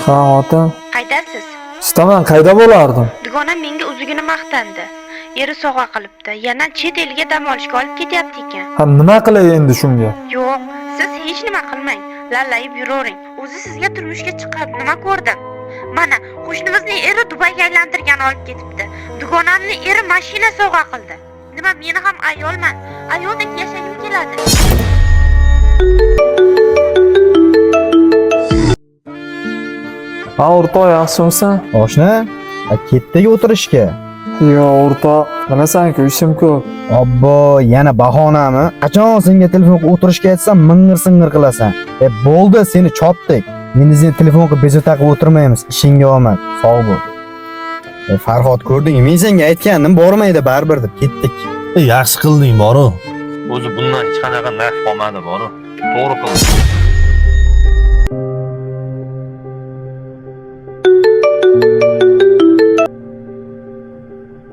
Ha, ota. Qaydasiz? Ustaman, qayda bo'lardim? Dugonam menga uzugini maqtandi. Eri sovg'a qilibdi. Yana chet elga dam olishga olib ketyapti ekan. Ha, nima qilay endi shunga? Yo'q, siz hech nima qilmang. Lallayib yuravering. O'zi sizga turmushga chiqib nima ko'rdim? Mana, qo'shnimizning eri Dubayga aylantirgan olib ketibdi. Dugonamning eri mashina sovg'a qildi. Nima, meni ham ayolman. Ayoldek yashagim keladi. Ha, o'rtoq, yaxshimisan? Oshna, ketdik o'tirishga. Yo, o'rtoq, bilasan-ku, ishim ko'p. Obbo, yana bahonami? Qachon senga telefon qilib o'tirishga aytsam, ming'ir-sing'ir qilasan. Bo'ldi, seni chopdik. Endi seni telefon qilib bezovta qilib o'tirmaymiz. Ishingga omad. Sog' bo'l. Farhod, ko'rdingmi? Men senga aytgandim, bormaydi baribir deb ketdik. Yaxshi qilding, boru. O'zi bundan hech qanaqa naf qolmadi, boru. To'g'ri qilding.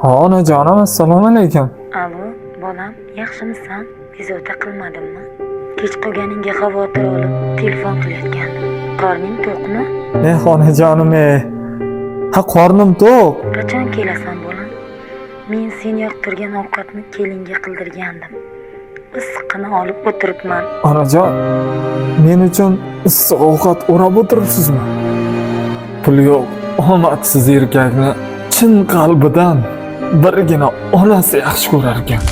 Ha, onajonim, assalomu alaykum. Alo, bolam, yaxshimisan? Bezovta qilmadimmi? Kech qolganingga xavotir olib telefon qilayotgandim. Qorning to'qmi? Onajonim, ha, qornim to'q. Qachon kelasan, bolam? Men sen yoqtirgan ovqatni kelinga qildirgandim. Issiqini olib o'tiribman. Onajon, men uchun issiq ovqat o'rab o'tiribsizmi? Pul yo'q, omadsiz erkakni chin qalbidan birgina onasi yaxshi ko'rar ekan.